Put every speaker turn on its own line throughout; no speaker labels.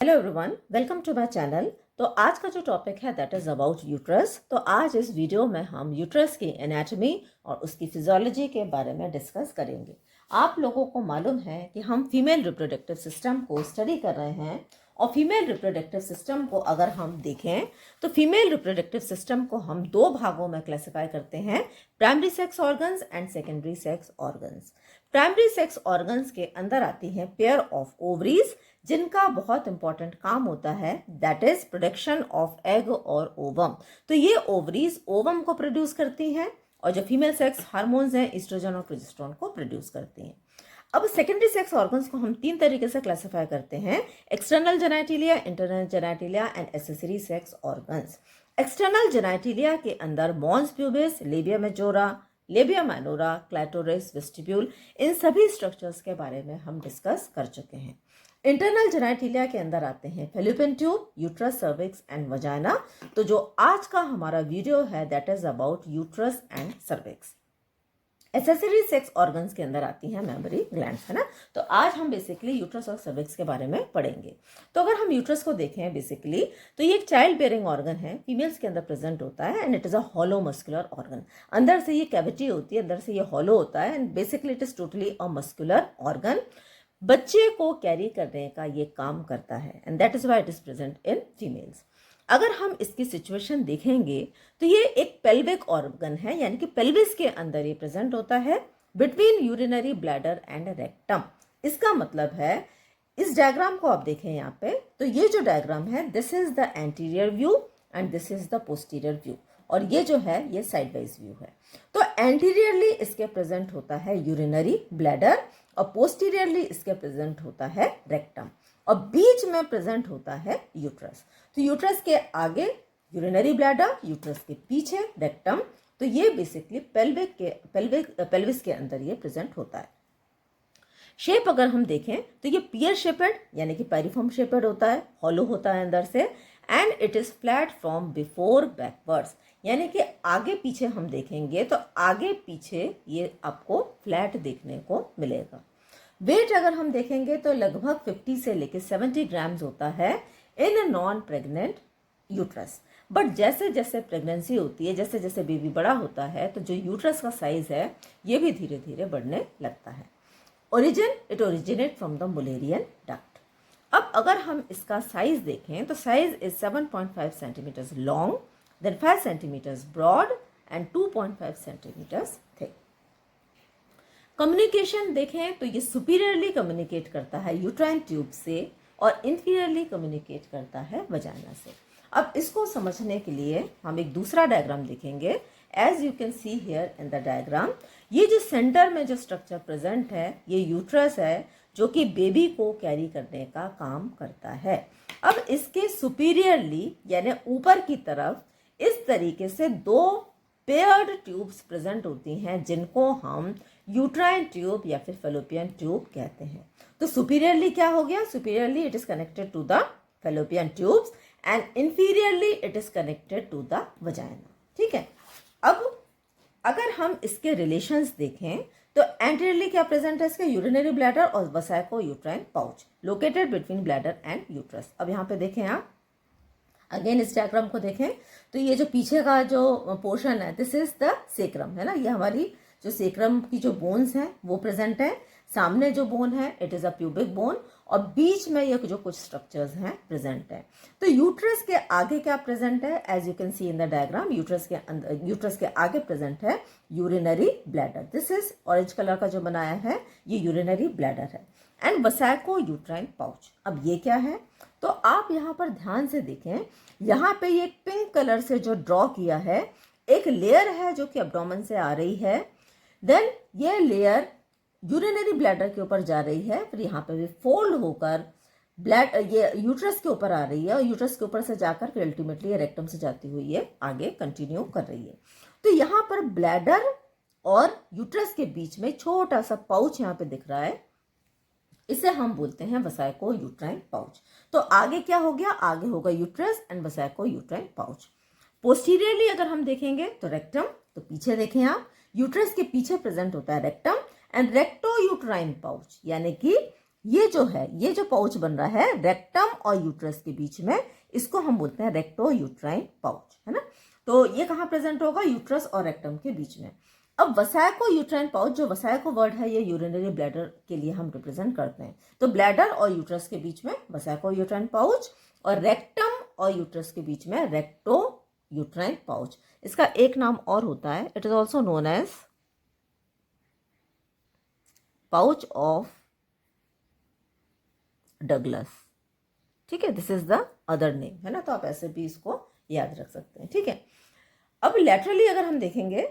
Hello everyone, welcome to my channel. तो आज का जो टॉपिक है दैट इज़ अबाउट यूट्रस। तो आज इस वीडियो में हम यूट्रस की एनाटॉमी और उसकी फिजियोलॉजी के बारे में डिस्कस करेंगे। आप लोगों को मालूम है कि हम फीमेल रिप्रोडक्टिव सिस्टम को स्टडी कर रहे हैं और फीमेल रिप्रोडक्टिव सिस्टम को अगर हम देखें तो फीमेल रिप्रोडक्टिव सिस्टम को हम दो भागों में क्लासिफाई करते हैं, primary sex organs and secondary sex organs. Primary sex organs के अंदर आती हैं पेयर ऑफ ओवरीज जिनका बहुत इंपॉर्टेंट काम होता है that is production of egg और ओवम। तो ये ओवरीज ओवम को प्रोड्यूस करती हैं और जो फीमेल सेक्स हार्मोन्स हैं ईस्ट्रोजन और प्रोजेस्टेरोन को प्रोड्यूस करती हैं। अब सेकेंडरी सेक्स ऑर्गन्स को हम तीन तरीके से क्लासिफाई करते हैं, external genitalia, internal genitalia and accessory sex organs. External genitalia के अंदर mons pubis, labia majora, labia minora, clitoris, vestibule, इन सभी स्ट्रक्चर्स के बारे में हम डिस्कस कर चुके हैं। इंटरनल जेनाइटिलिया के अंदर आते हैं fallopian tube, uterus, cervix and vagina. तो जो आज का हमारा वीडियो है that is about uterus and cervix. Accessory sex organs के अंदर आती हैं मेमोरी ग्लैंड्स, है ना। तो आज हम बेसिकली यूट्रस और सर्विक्स के बारे में पढ़ेंगे। तो अगर हम यूट्रस को देखें बेसिकली तो ये एक चाइल्ड बेयरिंग ऑर्गन है, फीमेल्स के अंदर प्रेजेंट होता है and it is a hollow muscular organ. अंदर से ये कैविटी होती है, अंदर से ये हॉलो होता है and basically it is totally a muscular organ. बच्चे को कैरी करने का ये काम करता है and that is why it is present in females. अगर हम इसकी सिचुएशन देखेंगे तो ये एक पेल्विक ऑर्गन है, यानी कि पेल्विस के अंदर ये प्रेजेंट होता है between urinary bladder and rectum. इसका मतलब है, इस डायग्राम को आप देखें यहाँ पे, तो ये जो डायग्राम है this is the anterior view and this is the posterior view और ये जो है ये साइड वाइज व्यू है। तो एंटीरियरली इसके प्रेजेंट होता है यूरिनरी ब्लैडर और पोस्टीरियरली इसके प्रेजेंट होता है रेक्टम और बीच में प्रेजेंट होता है यूट्रस। तो यूट्रस के आगे यूरिनरी ब्लैडर, यूट्रस के पीछे रेक्टम। तो ये बेसिकली पेल्विस के अंदर ये प्रेजेंट होता है। शेप अगर हम देखें तो ये पियर शेपेड यानी कि पैरिफॉर्म शेपेड होता है, हॉलो होता है अंदर से and it is flat from before backwards, यानी कि आगे पीछे हम देखेंगे तो आगे पीछे ये आपको फ्लैट देखने को मिलेगा। वेट अगर हम देखेंगे तो लगभग 50 से लेकर 70 ग्राम्स होता है in non pregnant uterus. But जैसे जैसे प्रेगनेंसी होती है, जैसे जैसे बेबी बड़ा होता है तो जो यूट्रस का साइज है ये भी धीरे धीरे बढ़ने लगता है। Origin, it originate from the Mullerian duct. अब अगर हम इसका साइज देखें तो size is 7.5 centimetres long, then 5 centimetres broad and 2.5 centimetres thick. Communication देखें तो ये सुपीरियरली कम्युनिकेट करता है यूट्राइन ट्यूब से और इंफीरियरली कम्युनिकेट करता है वजाइना से। अब इसको समझने के लिए हम एक दूसरा डायग्राम देखेंगे। As you can see here in the diagram, ये जो सेंटर में जो स्ट्रक्चर प्रेजेंट है ये यूट्रस है जो कि बेबी को कैरी करने का काम करता है। अब इसके सुपीरियरली यानी ऊपर की तरफ इस तरीके से दो पेयर्ड ट्यूब्स प्रेजेंट होती हैं जिनको हम यूट्राइन ट्यूब या फिर फेलोपियन ट्यूब कहते हैं। तो सुपीरियरली क्या हो गया, superiorly it is connected to the fallopian tubes and inferiorly it is connected to the vagina. ठीक है। अब अगर हम इसके रिलेशंस देखें तो एंटीरियरली क्या प्रेजेंट है, इसके यूरिनरी ब्लैडर और vesicouterine pouch located between bladder and uterus. अब यहाँ पे देखें आप अगेन इस डायग्राम को देखें तो ये जो पीछे का जो पोर्शन है दिस इज द सेक्रम, है ना। ये हमारी जो सेक्रम की जो बोन्स हैं वो प्रेजेंट है। सामने जो बोन है it is a pubic bone और बीच में ये जो कुछ स्ट्रक्चर्स हैं प्रेजेंट है। तो यूट्रस के आगे क्या प्रेजेंट है, as you can see in the diagram, uterus के आगे प्रेजेंट है urinary bladder. This is orange colour का जो बनाया है ये यूरिनरी ब्लैडर है एंड वसाइको यूट्राइन पाउच। अब ये क्या है, तो आप यहाँ पर ध्यान से देखें, यहाँ पे ये पिंक कलर से जो ड्रॉ किया है एक लेयर है जो कि एब्डोमेन से आ रही है, देन ये लेयर यूरिनरी ब्लैडर के ऊपर जा रही है, फिर यहाँ पे भी फोल्ड होकर ये यूट्रस के ऊपर आ रही है और यूट्रस के ऊपर से जाकर फिर अल्टीमेटली रेक्टम से जाती हुई ये आगे कंटिन्यू कर रही है। तो यहाँ पर ब्लैडर और यूट्रस के बीच में छोटा सा पाउच यहाँ पे दिख रहा है, इसे हम बोलते हैं वसाइको यूट्राइन पाउच। तो आगे क्या हो गया, आगे होगा uterus and vesicouterine pouch. Posteriorly अगर हम देखेंगे तो रेक्टम, तो पीछे देखें आप, यूट्रस के पीछे प्रेजेंट होता है rectum and recto uterine pouch, यानी कि ये जो पाउच बन रहा है रेक्टम और यूट्रस के बीच में, इसको हम बोलते हैं रेक्टो यूट्राइन पाउच, है ना। तो ये कहाँ प्रेजेंट होगा? यूट्रस और रेक्टम के बीच में। अब वसायको यूट्राइन पाउच, जो वसायको वर्ड है ये यूरिनरी ब्लैडर के लिए हम रिप्रेजेंट करते हैं। तो ब्लैडर और यूट्रस के बीच में वसायको यूट्राइन पाउच, और रेक्टम और यूट्रस के बीच में रेक्टो यूट्राइन पाउच। इसका एक नाम और होता है, it is also known as pouch of Douglas, ठीक है। This is the other name, है ना। तो आप ऐसे भी इसको याद रख सकते हैं, ठीक है। अब लैटरली अगर हम देखेंगे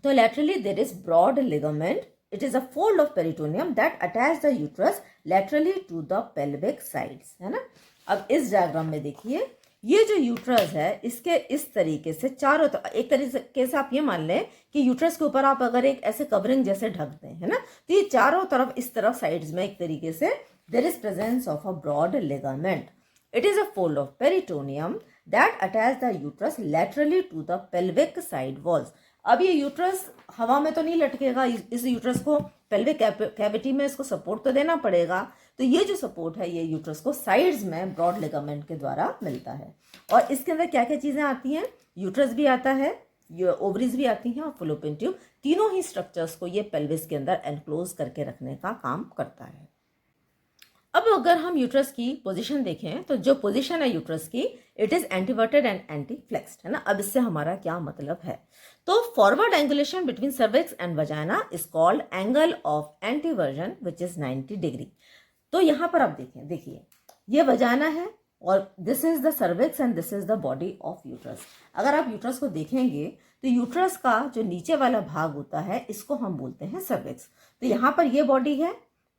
तो laterally there is broad ligament, it is a fold of peritoneum that attach the uterus laterally to the pelvic sides, है ना। अब इस डायग्राम में देखिए, ये जो यूट्रस है इसके इस तरीके से चारों तरफ, एक तरीके से आप ये मान लें कि यूट्रस के ऊपर आप अगर एक ऐसे कवरिंग जैसे ढक दें, है ना, तो ये चारों तरफ इस तरफ साइड्स में एक तरीके से there is presence of a broad ligament. It is a fold of peritoneum that attach the uterus laterally to the pelvic side walls. अब ये यूट्रस हवा में तो नहीं लटकेगा, इस यूट्रस को पेल्विक कैविटी में इसको सपोर्ट तो देना पड़ेगा। तो ये जो सपोर्ट है ये यूट्रस को साइड्स में ब्रॉड लिगामेंट के द्वारा मिलता है। और इसके अंदर क्या क्या चीज़ें आती हैं? यूट्रस भी आता है, ओवरीज भी आती हैं, और फैलोपियन ट्यूब, तीनों ही स्ट्रक्चर्स को ये पेल्विस के अंदर एनक्लोज करके रखने का काम करता है। अब अगर हम यूट्रस की पोजीशन देखें तो जो पोजीशन है यूट्रस की, it is anteverted and anteflexed, है ना। अब इससे हमारा क्या मतलब है? तो forward angulation between cervix and vagina is called angle of anteversion which is 90 degree. तो यहाँ पर आप देखिए ये वजाइना है और this is the cervix and this is the body of uterus. अगर आप यूट्रस को देखेंगे तो यूट्रस का जो नीचे वाला भाग होता है इसको हम बोलते हैं सर्विक्स। तो यहाँ पर ये बॉडी है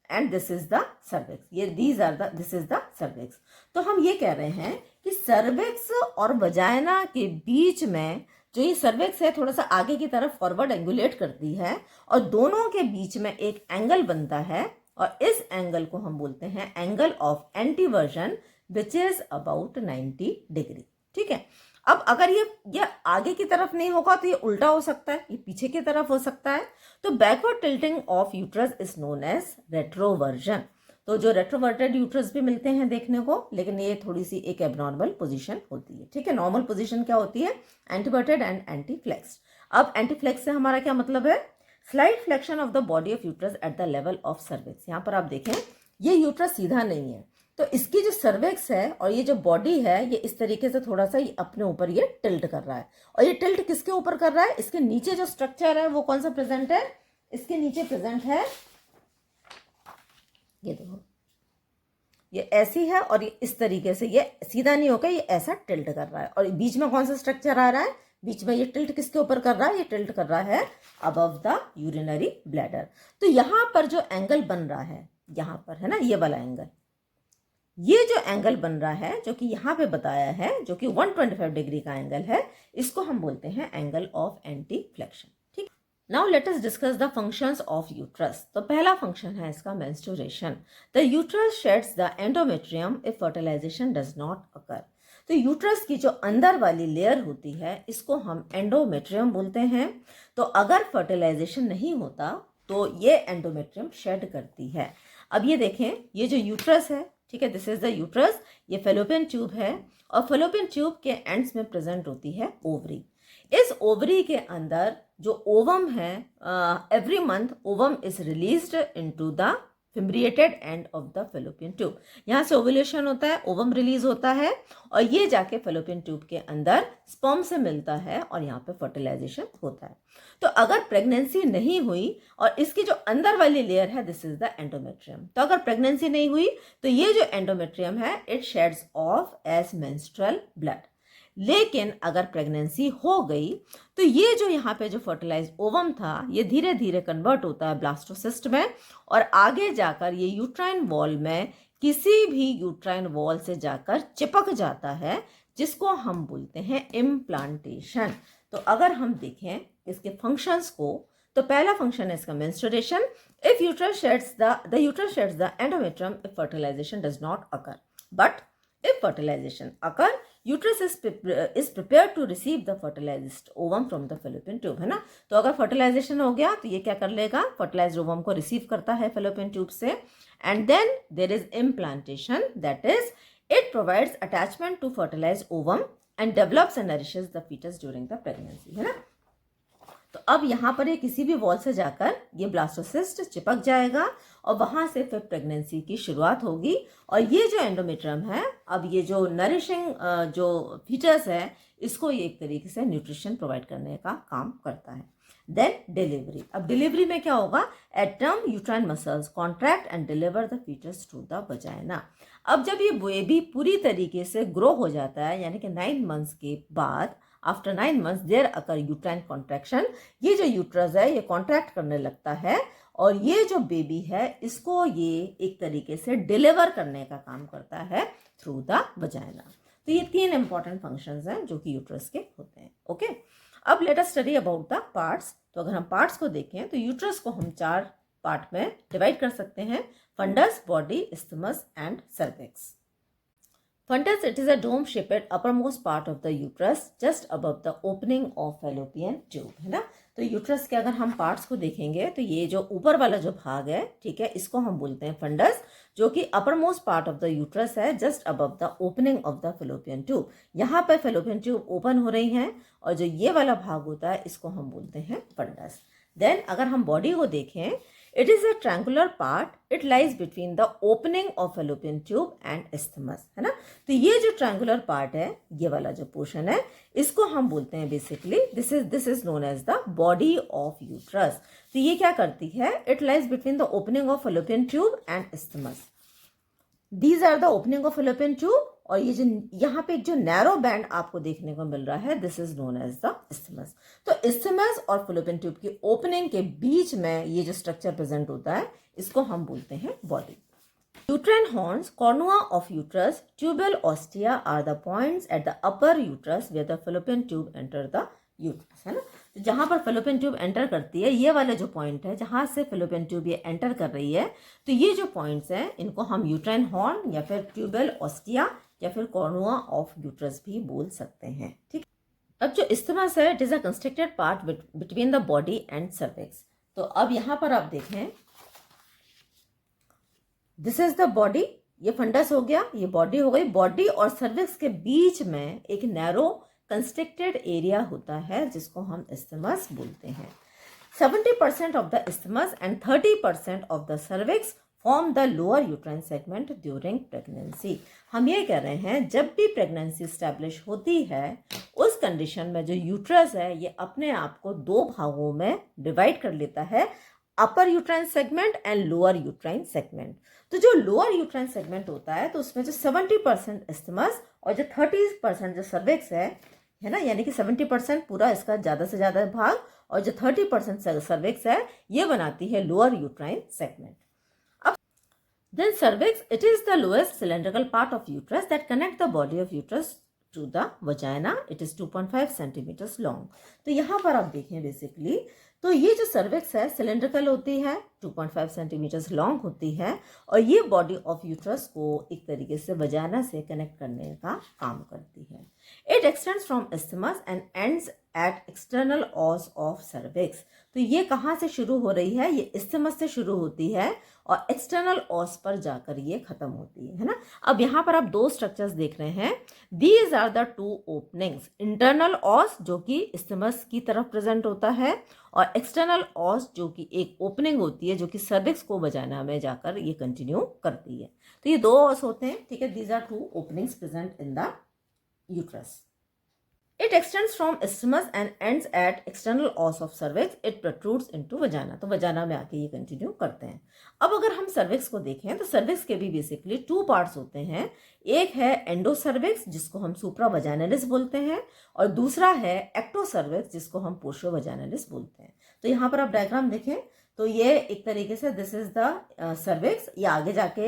and this is the cervix, ये दिस इज द सर्विक्स। तो हम ये कह रहे हैं कि सर्विक्स और वजाइना के बीच में जो ये सर्विक्स है थोड़ा सा आगे की तरफ फॉरवर्ड एंगुलेट करती है और दोनों के बीच में एक एंगल बनता है और इस एंगल को हम बोलते हैं angle of anteversion which is about 90 degree, ठीक है। अब अगर ये आगे की तरफ नहीं होगा तो ये उल्टा हो सकता है, ये पीछे की तरफ हो सकता है। तो backward tilting of uterus is known as retroversion. तो जो रेट्रोवर्टेड यूट्रस भी मिलते हैं देखने को, लेकिन ये थोड़ी सी एक एबनॉर्मल पोजीशन होती है, ठीक है। नॉर्मल पोजीशन क्या होती है? एंटीवर्टेड एंड एंटी फ्लेक्स्ड। अब एंटी फ्लेक्स से हमारा क्या मतलब है? Slide flexion of the body of uterus at the level of cervix. यहाँ पर आप देखें ये यूट्रस सीधा नहीं है, तो इसकी जो सर्विक्स है और ये जो बॉडी है ये इस तरीके से थोड़ा सा अपने ऊपर ये टिल्ट कर रहा है। और ये टिल्ट किसके ऊपर कर रहा है? इसके नीचे जो स्ट्रक्चर है वो कौन सा प्रेजेंट है? इसके नीचे प्रेजेंट है, ये देखो ये ऐसी है और ये इस तरीके से ये सीधा नहीं होकर ये ऐसा टिल्ट कर रहा है। और बीच में कौन सा स्ट्रक्चर आ रहा है? बीच में ये टिल्ट किसके ऊपर कर रहा है? ये टिल्ट कर रहा है अबव द यूरिनरी ब्लैडर। तो यहां पर जो एंगल बन रहा है, यहां पर है ना ये वाला एंगल, ये जो एंगल बन रहा है जो कि यहाँ पे बताया है, जो कि 125 डिग्री का एंगल है, इसको हम बोलते हैं एंगल ऑफ एंटी फ्लेक्शन, ठीक। Now let us discuss the functions of uterus. तो पहला फंक्शन है इसका menstruation. The uterus sheds the endometrium if fertilization does not occur. तो यूट्रस की जो अंदर वाली लेयर होती है इसको हम एंडोमेट्रियम बोलते हैं। तो अगर फर्टिलाइजेशन नहीं होता तो ये एंडोमेट्रियम शेड करती है। अब ये देखें ये जो यूट्रस है, ठीक है, दिस इज द यूट्रस, ये फेलोपियन ट्यूब है और फेलोपियन ट्यूब के एंड्स में प्रेजेंट होती है ओवरी। इस ओवरी के अंदर जो ओवम है, every month ovum is released into the fimbriated end of the fallopian tube. यहाँ से ओवुलेशन होता है, ओवम रिलीज होता है और ये जाके फेलोपियन ट्यूब के अंदर स्पर्म से मिलता है और यहाँ पे फर्टिलाइजेशन होता है। तो अगर प्रेगनेंसी नहीं हुई और इसकी जो अंदर वाली लेयर है दिस इज द एंडोमेट्रियम, तो अगर प्रेगनेंसी नहीं हुई तो ये जो एंडोमेट्रियम है it sheds off as menstrual blood. लेकिन अगर प्रेगनेंसी हो गई तो ये जो यहाँ पे जो फर्टिलाइज ओवम था ये धीरे धीरे कन्वर्ट होता है ब्लास्टोसिस्ट में और आगे जाकर ये यूट्राइन वॉल में किसी भी यूट्राइन वॉल से जाकर चिपक जाता है, जिसको हम बोलते हैं इम्प्लांटेशन। तो अगर हम देखें इसके फंक्शंस को, तो पहला फंक्शन है इसका menstruation. If uterus sheds the uterus sheds the endometrium if fertilization does not occur, but if fertilization occur uterus is prepare to receive the fertilized ovum from the fallopian tube, है ना। तो अगर fertilisation हो गया तो ये क्या कर लेगा, फर्टिलाइज्ड ओवम को रिसीव करता है फेलोपियन ट्यूब से, and then there is implantation, that is it provides attachment to fertilized ovum and develops and nourishes the foetus during the pregnancy, है ना। तो अब यहाँ पर ये किसी भी वॉल से जाकर ये ब्लास्टोसिस्ट चिपक जाएगा और वहां से फिर प्रेगनेंसी की शुरुआत होगी। और ये जो एंडोमेट्रियम है, अब ये जो नरिशिंग जो फीटस है, इसको ये एक तरीके से न्यूट्रिशन प्रोवाइड करने का काम करता है। देन डिलीवरी, अब डिलीवरी में क्या होगा, at term uterine muscles contract and deliver the foetus to the vagina. अब जब ये बेबी पूरी तरीके से ग्रो हो जाता है, यानी कि 9 मंथ्स के बाद, after 9 months there occur uterine contraction, ये जो यूट्रस है ये कॉन्ट्रैक्ट करने लगता है और ये जो बेबी है इसको ये एक तरीके से डिलीवर करने का काम करता है थ्रू द वजाइना। तो ये 3 इंपॉर्टेंट फंक्शंस हैं जो कि यूट्रस के होते हैं। ओके, अब let us study about the parts. तो अगर हम पार्ट्स को देखें तो यूट्रस को हम 4 पार्ट में डिवाइड कर सकते हैं, fundus, body, isthmus and cervix. Fundus, it is a dome-shaped uppermost part of the uterus just above the opening of fallopian tube, है ना। तो यूट्रस के अगर हम पार्ट्स को देखेंगे तो ये जो ऊपर वाला जो भाग है, ठीक है, इसको हम बोलते हैं फंडस, जो कि upper most part of the uterus है just above the opening of the fallopian tube. यहाँ पे फेलोपियन ट्यूब ओपन हो रही हैं और जो ये वाला भाग होता है इसको हम बोलते हैं फंडस। देन अगर हम बॉडी को देखें, it is a triangular part, it lies between the opening of fallopian tube and isthmus, है ना। तो ये जो triangular part है, ये वाला जो पोर्शन है, इसको हम बोलते हैं basically this is known as the body of uterus। तो ये क्या करती है, it lies between the opening of fallopian tube and isthmus। These are the opening of fallopian tube, और ये जो यहाँ पे एक जो नैरो बैंड आपको देखने को मिल रहा है, this is known as the isthmus. तो इस्थमस और फेलोपियन ट्यूब की ओपनिंग के बीच में ये जो स्ट्रक्चर प्रेजेंट होता है, इसको हम बोलते हैं body. Uterine horns, cornua of uterus, tubal ostia are the points at the upper uterus where the fallopian tube enter the uterus, है ना। तो जहां पर फेलोपियन ट्यूब एंटर करती है, ये वाला जो पॉइंट है जहां से फेलोपियन ट्यूब ये एंटर कर रही है, तो ये जो पॉइंट्स हैं इनको हम यूट्राइन हॉर्न या फिर ट्यूबल ऑस्टिया या फिर कॉर्नुआ ऑफ यूट्रस भी बोल सकते हैं, ठीक। अब जो इस्थमस है, it is a constructed part between the body and cervix. तो अब यहां पर आप देखें, दिस इज द बॉडी, ये फंडस हो गया, ये बॉडी हो गई। बॉडी और सर्विक्स के बीच में एक नैरो कंस्ट्रक्टेड एरिया होता है जिसको हम इस्थमस बोलते हैं। 70% of the isthmus and 30% of the cervix form the lower uterine segment during pregnancy. हम ये कह रहे हैं, जब भी प्रेगनेंसी स्टैब्लिश होती है उस कंडीशन में जो यूट्रस है ये अपने आप को 2 भागों में डिवाइड कर लेता है, upper uterine segment and lower uterine segment. तो जो लोअर यूट्राइन सेगमेंट होता है, तो उसमें जो 70% इस्थमस और जो 30% जो सर्विक्स है ना, यानी कि 70% पूरा इसका ज़्यादा से ज़्यादा भाग और जो 30% सर्विक्स है ये बनाती है lower uterine segment. Then cervix, it is the lowest cylindrical part of uterus that connect the body of uterus to the vagina. It is 2.5 centimeters long. तो यहाँ पर आप देखें बेसिकली, तो ये जो सर्विक्स है सिलेंड्रिकल होती है, 2.5 सेंटीमीटर्स लॉन्ग होती है और ये बॉडी ऑफ यूट्रस को एक तरीके से वजाना से कनेक्ट करने का काम करती है। It extends from isthmus and ends at external os of cervix. तो ये कहाँ से शुरू हो रही है, ये इस्थमस से शुरू होती है और एक्सटर्नल ऑस पर जाकर ये खत्म होती है ना। अब यहाँ पर आप 2 स्ट्रक्चर्स देख रहे हैं, these are the 2 openings, internal os जो कि इस्थमस की तरफ प्रेजेंट होता है और एक्सटर्नल ऑस जो कि एक ओपनिंग होती है जो कि सर्विक्स को वजाना में जाकर ये कंटिन्यू करती है। तो ये 2 ऑस होते हैं, ठीक है। These are 2 openings present in the uterus. It extends from isthmus and ends at external os of cervix. It protrudes into vagina. तो वजाना में आके ये कंटिन्यू करते हैं। अब अगर हम सर्विक्स को देखें तो सर्विक्स के भी बेसिकली 2 पार्ट्स होते हैं। एक है एंडोसर्विक्स जिसको हम सुप्रा वजाइनलिस बोलते हैं और दूसरा है एक्टोसर्विक्स जिसको हम पोस्टो वजाइनलिस बोलते हैं। तो यहाँ पर आप डायग्राम देखें तो ये एक तरीके से दिस इज द सर्विक्स, ये आगे जाके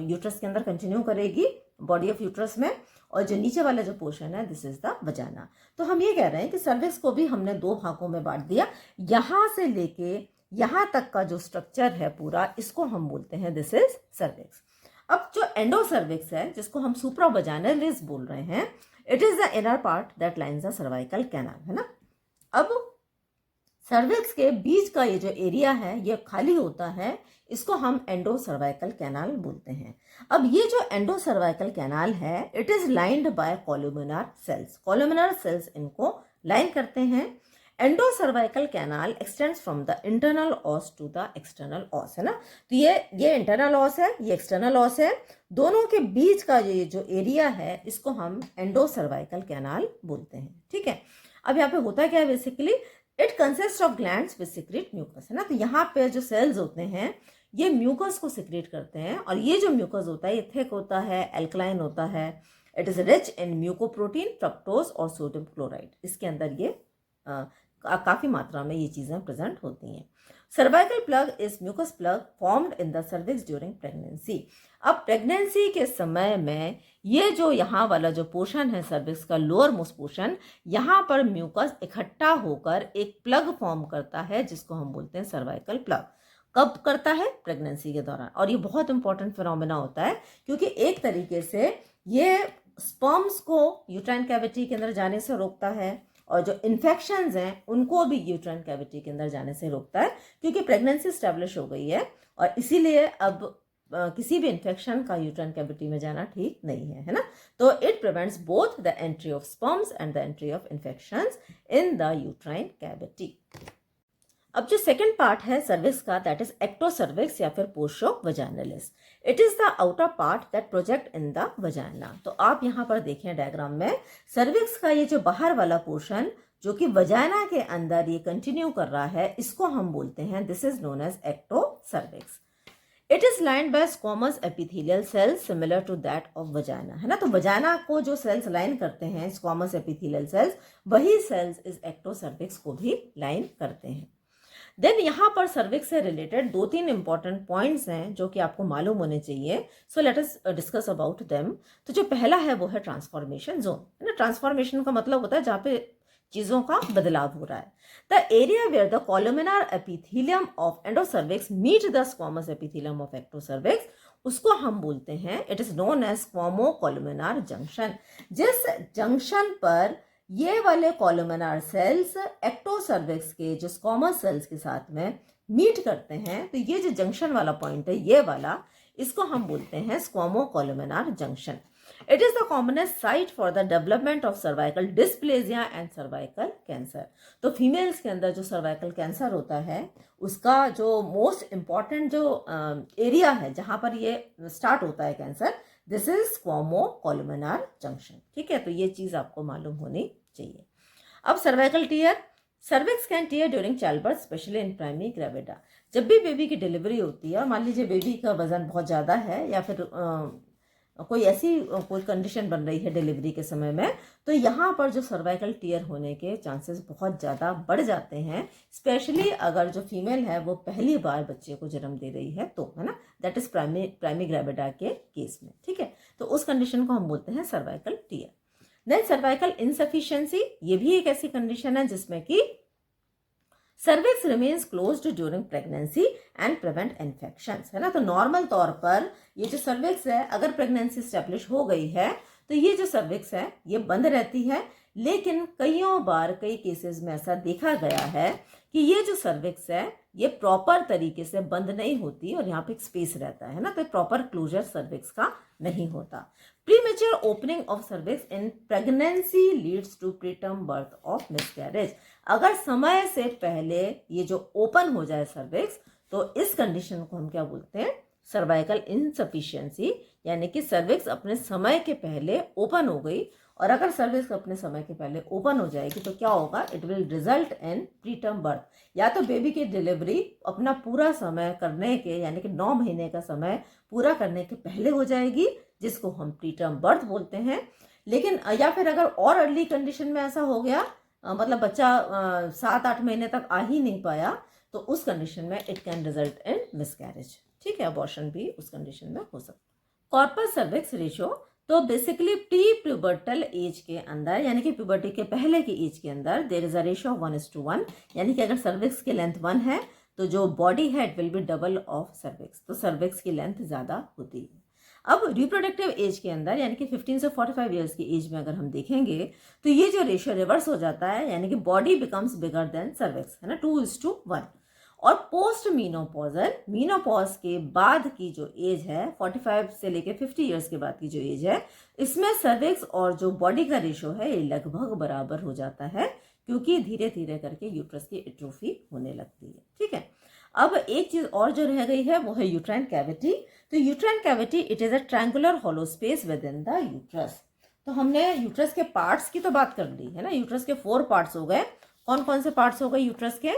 यूट्रस के अंदर कंटिन्यू करेगी बॉडी ऑफ यूट्रस में, और जो नीचे वाला जो पोर्शन है दिस इज द वजाना। तो हम ये कह रहे हैं कि सर्विक्स को भी हमने 2 भागों में बांट दिया, यहाँ से लेके यहाँ तक का जो स्ट्रक्चर है पूरा, इसको हम बोलते हैं दिस इज सर्विक्स। अब जो एंडोसर्विक्स है, जिसको हम सुप्रावजाइनलिस बोल रहे हैं, it is the inner part that lines the cervical canal, है ना। अब सर्विक्स के बीच का ये जो एरिया है ये खाली होता है, इसको हम एंडोसर्वाइकल कैनाल बोलते हैं। अब ये जो एंडोसर्वाइकल कैनाल है, it is lined by columnar cells. Columnar cells इनको लाइन करते हैं। Endocervical canal extends from the internal os to the external os, है ना। तो ये इंटरनल ऑस है, ये एक्सटर्नल ऑस है, दोनों के बीच का ये जो एरिया है इसको हम एंडोसर्वाइकल कैनाल बोलते हैं, ठीक है। अब यहाँ पे होता क्या है, basically it consist of glands which secrete mucus, है ना। तो यहाँ पे जो सेल्स होते हैं ये म्यूकस को सिक्रेट करते हैं, और ये जो म्यूकस होता है ये थिक होता है, एल्कलाइन होता है। It is rich in mucoprotein, fructose और सोडियम क्लोराइड। इसके अंदर ये काफ़ी मात्रा में ये चीज़ें प्रेजेंट होती हैं। Cervical plug is mucus plug formed in the cervix during pregnancy. अब प्रेगनेंसी के समय में ये जो यहाँ वाला जो पोर्शन है सर्विक्स का, लोअर मोस्ट पोर्शन, यहाँ पर म्यूकस इकट्ठा होकर एक प्लग फॉर्म करता है जिसको हम बोलते हैं सर्वाइकल प्लग। कब करता है? प्रेगनेंसी के दौरान। और ये बहुत इंपॉर्टेंट फिनोमेना होता है, क्योंकि एक तरीके से ये स्पर्म्स को यूट्राइन कैविटी के अंदर जाने से रोकता है, और जो इन्फेक्शंस हैं उनको भी यूट्राइन कैविटी के अंदर जाने से रोकता है, क्योंकि प्रेगनेंसी स्टैब्लिश हो गई है, और इसीलिए अब किसी भी इन्फेक्शन का यूट्राइन कैविटी में जाना ठीक नहीं है, है ना। तो it prevents both the entry of sperms and the entry of infections in the uterine cavity. अब जो सेकंड पार्ट है सर्विक्स का, दैट इज एक्टोसर्विक्स या फिर portio vaginalis. It is the outer part that project in the vagina. तो आप यहाँ पर देखें डायग्राम में, सर्विक्स का ये जो बाहर वाला पोर्शन जो कि वजाइना के अंदर ये कंटिन्यू कर रहा है, इसको हम बोलते हैं, this is known as ectocervix. It is lined by squamous epithelial cells similar to that of vagina, है ना। तो वजाइना को जो सेल्स लाइन करते हैं, स्क्वामस एपिथेलियल सेल्स, वही सेल्स इस एक्टोसर्विक्स को भी लाइन करते हैं। देन यहाँ पर सर्विक्स से रिलेटेड 2-3 इंपॉर्टेंट पॉइंट्स हैं जो कि आपको मालूम होने चाहिए। So let us discuss about them. तो जो पहला है वो है ट्रांसफॉर्मेशन जोन, है ना। ट्रांसफॉर्मेशन का मतलब होता है जहाँ पे चीज़ों का बदलाव हो रहा है। The area where the columnar epithelium of endocervix meet the squamous epithelium of ectocervix, उसको हम बोलते हैं, it is known as squamo columnar junction. जिस जंक्शन पर ये वाले कॉलुमिनर सेल्स एक्टोसर्विक्स के जो स्क्वामस सेल्स के साथ में मीट करते हैं, तो ये जो जंक्शन वाला पॉइंट है ये वाला, इसको हम बोलते हैं squamo columnar junction. It is the commonest site for the development of cervical dysplasia and cervical cancer. तो फीमेल्स के अंदर जो सर्वाइकल कैंसर होता है, उसका जो मोस्ट इंपॉर्टेंट जो एरिया है जहां पर ये स्टार्ट होता है cancer, this is स्क्वामो columnar junction, ठीक है। तो ये चीज आपको मालूम होनी चाहिए। अब cervical tear, cervix can tear during childbirth, specially in primary gravida. जब भी बेबी की डिलीवरी होती है और मान लीजिए बेबी का वजन बहुत ज़्यादा है, या फिर कोई ऐसी कोई कंडीशन बन रही है डिलीवरी के समय में, तो यहाँ पर जो सर्वाइकल टीयर होने के चांसेस बहुत ज़्यादा बढ़ जाते हैं, स्पेशली अगर जो फीमेल है वो पहली बार बच्चे को जन्म दे रही है, तो, है ना। दैट इज प्राइमरी ग्रेविडा के केस में, ठीक है। तो उस कंडीशन को हम बोलते हैं cervical tear. Then cervical insufficiency, ये भी एक ऐसी कंडीशन है जिसमें कि cervix remains closed during pregnancy and prevent infections, है ना। तो नॉर्मल तौर पर ये जो सर्विक्स है, अगर प्रेगनेंसी स्टैब्लिश हो गई है तो ये जो सर्विक्स है ये बंद रहती है, लेकिन कईयों बार कई केसेस में ऐसा देखा गया है कि ये जो सर्विक्स है ये प्रॉपर तरीके से बंद नहीं होती और यहाँ पे एक स्पेस रहता है ना, तो प्रॉपर क्लोजर सर्विक्स का नहीं होता। Premature opening of cervix in pregnancy leads to preterm birth of miscarriage. अगर समय से पहले ये जो ओपन हो जाए सर्विक्स, तो इस कंडीशन को हम क्या बोलते हैं, सर्वाइकल इनसफिशिएंसी, यानी कि सर्विक्स अपने समय के पहले ओपन हो गई। और अगर सर्विक्स अपने समय के पहले ओपन हो जाएगी तो क्या होगा, it will result in preterm birth. या तो बेबी की डिलीवरी अपना पूरा समय करने के, यानी कि 9 महीने का समय पूरा करने के पहले हो जाएगी, जिसको हम प्रीटर्म बर्थ बोलते हैं। लेकिन या फिर अगर और अर्ली कंडीशन में ऐसा हो गया, मतलब बच्चा 7-8 महीने तक आ ही नहीं पाया, तो उस कंडीशन में it can result in miscarriage, ठीक है। अबॉर्शन भी उस कंडीशन में हो सकता है। कॉर्पस सर्विक्स रेशियो, तो बेसिकली प्री प्यूबर्टल एज के अंदर, यानी कि प्यूबर्टी के पहले की एज के अंदर, there is a ratio of 1:1, यानी कि अगर सर्विक्स की लेंथ 1 है तो जो बॉडी है it will be double of cervix, तो सर्विक्स की लेंथ ज़्यादा होती है। अब रिप्रोडक्टिव एज के अंदर यानी कि 15 से 45 ईयर्स की एज में अगर हम देखेंगे तो ये जो रेशियो रिवर्स हो जाता है, यानी कि body becomes bigger than cervix, है ना, 2:1। और पोस्ट मीनोपॉजल, मीनोपॉज के बाद की जो एज है 45 से लेकर 50 ईयर्स के बाद की जो एज है, इसमें सर्विक्स और जो बॉडी का रेशियो है ये लगभग बराबर हो जाता है, क्योंकि धीरे धीरे करके यूट्रस की एट्रोफी होने लगती है। ठीक है, अब एक चीज और जो रह गई है वो है यूट्राइन कैविटी। तो uterine cavity it is a triangular hollow space with in the uterus. तो हमने यूट्रस के पार्ट्स की तो बात कर ली है ना, यूट्रस के 4 पार्ट्स हो गए। कौन कौन से पार्ट्स हो गए यूट्रस के?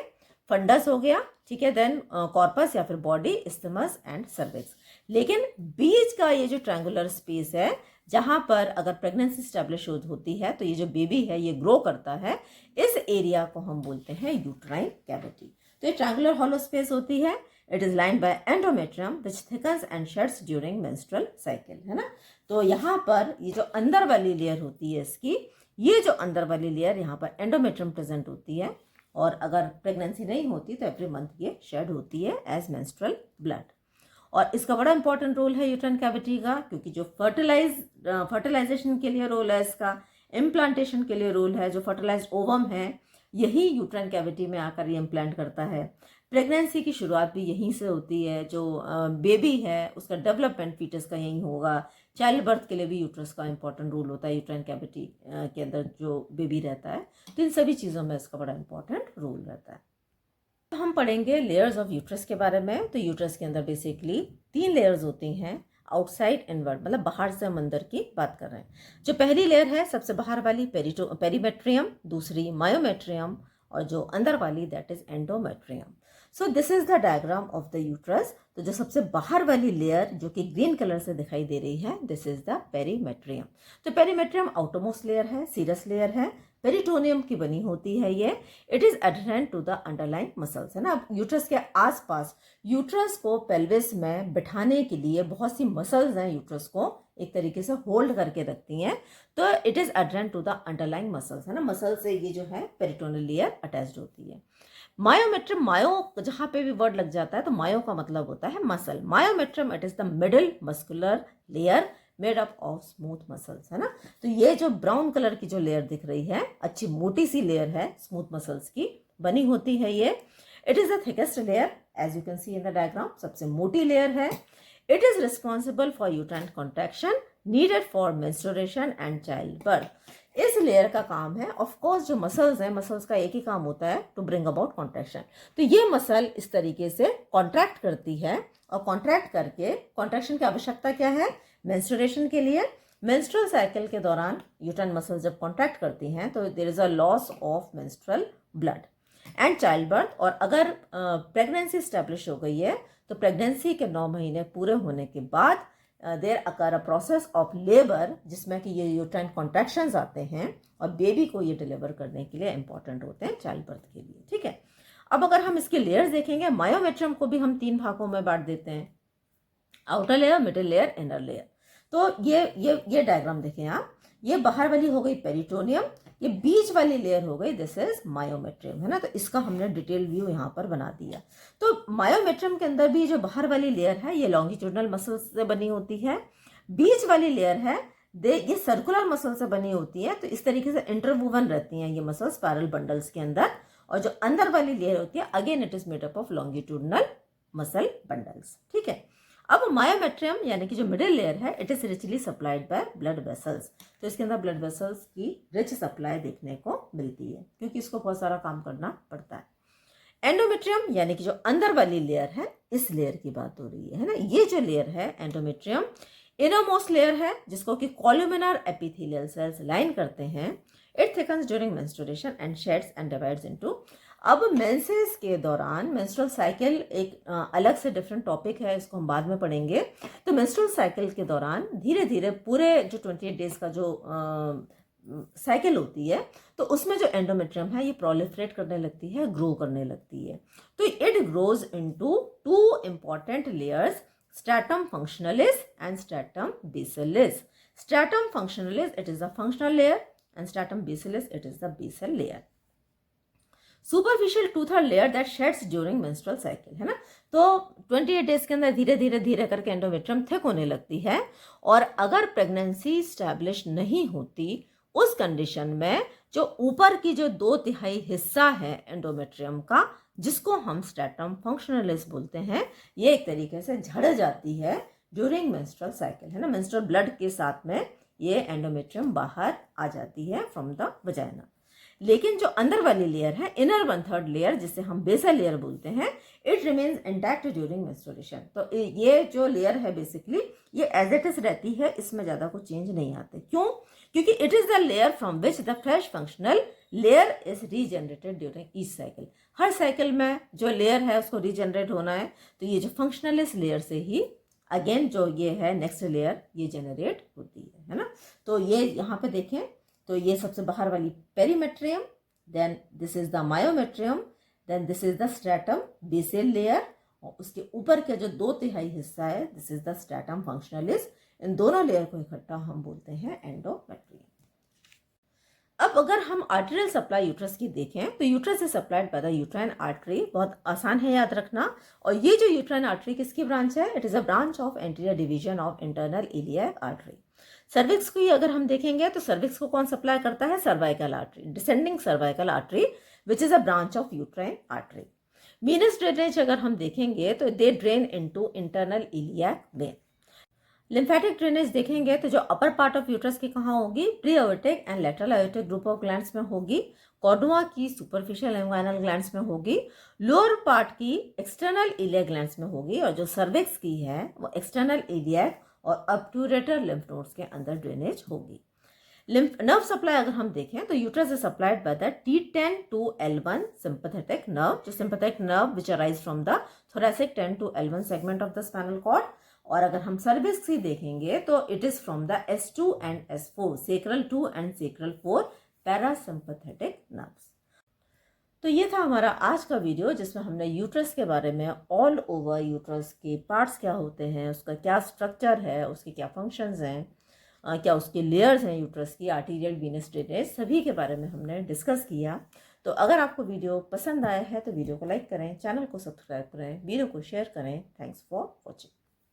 फंडस हो गया, ठीक है, देन कॉर्पस या फिर बॉडी, इस्थमस एंड सर्विक्स। लेकिन बीच का ये जो ट्रायंगुलर स्पेस है, जहां पर अगर प्रेगनेंसी स्टैब्लिश होती है तो ये जो बेबी है ये ग्रो करता है, इस एरिया को हम बोलते हैं यूट्राइन कैविटी। तो ये ट्रायंगुलर हॉलो स्पेस होती है। It is lined bye endometrium which thickens and shades during menstrual cycle, है ना। तो यहाँ पर ये जो अंदर वाली लेयर होती है इसकी, ये जो अंदर वाली लेयर यहाँ पर एंडोमेट्रियम प्रेजेंट होती है, और अगर प्रेगनेंसी नहीं होती तो एवरी मंथ ये शेड होती है एज मेंस्ट्रुअल ब्लड। और इसका बड़ा इंपॉर्टेंट रोल है यूट्राइन कैविटी का, क्योंकि जो फर्टिलाइजेशन के लिए रोल है इसका, इम्प्लांटेशन के लिए रोल है, जो फर्टिलाइज्ड ओवम है यही यूट्राइन कैविटी में आकर ये इम्प्लांट करता है। प्रेगनेंसी की शुरुआत भी यहीं से होती है, जो बेबी है उसका डेवलपमेंट फीटस का यहीं होगा। चाइल्ड बर्थ के लिए भी यूट्रस का इंपॉर्टेंट रोल होता है, यूट्राइन कैविटी के अंदर जो बेबी रहता है। तो इन सभी चीज़ों में इसका बड़ा इंपॉर्टेंट रोल रहता है। तो हम पढ़ेंगे लेयर्स ऑफ यूट्रस के बारे में। तो यूट्रस के अंदर बेसिकली 3 लेयर्स होती हैं, आउटसाइड इनवर्ड, मतलब बाहर से हम अंदर की बात कर रहे हैं। जो पहली लेयर है सबसे बाहर वाली पेरीमेट्रियम, दूसरी मायोमेट्रियम, और जो अंदर वाली that is endometrium. So this is the diagram of the uterus. तो जो सबसे बाहर वाली लेयर जो कि ग्रीन कलर से दिखाई दे रही है, दिस इज द पेरीमेट्रियम। तो पेरीमेट्रियम आउटरमोस्ट लेयर है, सीरस लेयर है, पेरिटोनियम की बनी होती है ये। It is adherent to the underlying muscles, है ना। अब यूट्रस के आसपास यूट्रस को पेल्विस में बिठाने के लिए बहुत सी मसल्स हैं, यूट्रस को एक तरीके से होल्ड करके रखती हैं। तो it is adherent to the underlying muscles, है ना। मसल से ये जो है पेरिटोनियल लेयर अटैच्ड होती है। मायोमेट्रियम, मायो जहां पे भी वर्ड लग जाता है तो मायो का मतलब होता है muscle. Myometrium it is the middle muscular layer made up of smooth muscles, है ना। तो ये जो ब्राउन कलर की जो लेयर दिख रही है, अच्छी मोटी सी लेयर है, स्मूथ मसल्स की बनी होती है ये। It is the thickest layer as you can see in the diagram, सबसे मोटी लेयर है। It is responsible for uterine contraction needed for menstruation and childbirth. इस लेयर का काम है, ऑफ कोर्स जो मसल्स हैं, मसल्स का एक ही काम होता है टू ब्रिंग अबाउट कॉन्ट्रैक्शन। तो ये मसल इस तरीके से कॉन्ट्रैक्ट करती है, और कॉन्ट्रैक्ट करके, कॉन्ट्रैक्शन की आवश्यकता क्या है? मेंस्ट्रुएशन के लिए। मेंस्ट्रुअल साइकिल के दौरान यूट्राइन मसल्स जब कॉन्ट्रैक्ट करती हैं तो there is a loss of menstrual blood and childbirth. और अगर प्रेगनेंसी स्टैब्लिश हो गई है तो प्रेगनेंसी के 9 महीने पूरे होने के बाद there occur a process of labour, जिसमें कि ये यूट्राइन कॉन्ट्रैक्शंस आते हैं और बेबी को ये डिलीवर करने के लिए इंपॉर्टेंट होते हैं चाइल्ड बर्थ के लिए। ठीक है, अब अगर हम इसके लेयर्स देखेंगे, मायोमेट्रियम को भी हम 3 भागों में बांट देते हैं, outer layer, middle layer, inner layer. तो ये डायग्राम देखें आप, ये बाहर वाली हो गई पेरिटोनियम, ये बीच वाली लेयर हो गई दिस इज मायोमेट्रियम, है ना। तो इसका हमने डिटेल व्यू यहाँ पर बना दिया। तो मायोमेट्रियम के अंदर भी जो बाहर वाली लेयर है ये लॉन्गिट्यूडनल मसल्स से बनी होती है। बीच वाली लेयर है ये सर्कुलर मसल से बनी होती है। तो इस तरीके से इंटरवूवन रहती हैं ये मसल्स स्पाइरल बंडल्स के अंदर। और जो अंदर वाली लेयर होती है again it is made up of longitudinal muscle bundles. ठीक है, अब मायोमेट्रियम यानी कि जो मिडिल लेयर है it is richly supplied by blood vessels. तो इसके अंदर ब्लड वेसल्स की रिच सप्लाई देखने को मिलती है, क्योंकि इसको बहुत सारा काम करना पड़ता है। एंडोमेट्रियम यानी कि जो अंदर वाली लेयर है, इस लेयर की बात हो रही है ना। ये जो लेयर है एंडोमेट्रियम इनरमोस्ट लेयर है, जिसको कि कॉलुमिनर एपिथेलियल सेल्स लाइन करते हैं। It thickens during menstruation and shades and divides into. अब मेंसेस के दौरान, मेंस्ट्रुअल साइकिल एक अलग से डिफरेंट टॉपिक है, इसको हम बाद में पढ़ेंगे। तो मेंस्ट्रुअल साइकिल के दौरान धीरे धीरे पूरे जो 28 डेज का जो साइकिल होती है, तो उसमें जो एंडोमेट्रियम है ये प्रोलिफरेट करने लगती है, ग्रो करने लगती है। तो it grows into 2 important layers, stratum functionalis and stratum basalis. Stratum functionalis it is the functional layer and stratum basalis it is the basal layer. Superficial two third layer that sheds during menstrual cycle, है ना। तो 28 days के अंदर धीरे धीरे धीरे करके endometrium thick होने लगती है, और अगर प्रेगनेंसी स्टैब्लिश नहीं होती उस कंडीशन में जो ऊपर की जो 2/3 हिस्सा है एंडोमेट्रियम का, जिसको हम स्ट्रैटम फंक्शनलिस बोलते हैं, ये एक तरीके से झड़ जाती है ड्यूरिंग मेंस्ट्रुअल साइकिल, है ना। मेंस्ट्रुअल ब्लड के साथ में ये एंडोमेट्रियम बाहर आ जाती है फ्रॉम द वजाइना। लेकिन जो अंदर वाली लेयर है, इनर 1/3 लेयर, जिसे हम बेसल लेयर बोलते हैं, it remains intact during menstruation. तो ये जो लेयर है बेसिकली ये एज इट इज रहती है, इसमें ज़्यादा कुछ चेंज नहीं आते। क्यों? क्योंकि it is the layer from which the fresh functional layer is regenerated during each cycle. Her cycle में जो लेयर है उसको रीजनरेट होना है, तो ये जो फंक्शनलिस लेयर से ही अगेन जो ये है नेक्स्ट लेयर ये जनरेट होती है ना। तो ये यहाँ पे देखें तो ये सबसे बाहर वाली perimetrium, then this is the myometrium, then this is the stratum basal layer, और उसके ऊपर का जो 2/3 हिस्सा है this is the stratum functionalis. इन दोनों लेयर को इकट्ठा हम बोलते हैं एंडोमेट्रियम। अब अगर हम आर्टेरियल सप्लाई यूट्रस की देखें तो uterus is supplied by the uterine artery. बहुत आसान है याद रखना। और ये जो यूट्राइन आर्टरी किसकी ब्रांच है? It is a branch of anterior division of internal iliac artery. Cervix की अगर हम देखेंगे तो सर्विक्स को कौन सप्लाई करता है? Cervical artery, descending cervical artery which is a branch of uterine artery. Venous drainage अगर हम देखेंगे तो they drain into internal iliac vein. Lymphatic drainage देखेंगे तो जो अपर पार्ट ऑफ यूट्रस की कहाँ होगी? Pre aortic and lateral aortic group of glands में होगी। कॉर्डुआ की सुपरफिशियल इंग्वाइनल ग्लैंड्स में होगी। लोअर पार्ट की एक्सटर्नल इलियाक ग्लैंड्स में होगी। और जो सर्विक्स की है वो एक्सटर्नल इलियाक और ऑब्ट्यूरेटर लिम्फ नोड्स के अंदर ड्रेनेज होगी। लिम्फ नर्व सप्लाई अगर हम देखें तो uterus is supplied by the T10 to L1 sympathetic nerve, जो sympathetic nerve which arise from the thoracic 10 to L1 segment of the spinal cord। और अगर हम सर्विक्स की देखेंगे तो it is from the S2 and S4, sacral 2 and sacral 4 parasympathetic nerves. तो ये था हमारा आज का वीडियो जिसमें हमने यूट्रस के बारे में, ऑल ओवर यूट्रस के पार्ट्स क्या होते हैं, उसका क्या स्ट्रक्चर है, उसके क्या फंक्शंस हैं, क्या उसके लेयर्स हैं यूट्रस की, आर्टीरियल, वीनस ड्रेनेज, सभी के बारे में हमने डिस्कस किया। तो अगर आपको वीडियो पसंद आया है तो वीडियो को लाइक करें, चैनल को सब्सक्राइब करें, वीडियो को शेयर करें। Thanks for watching.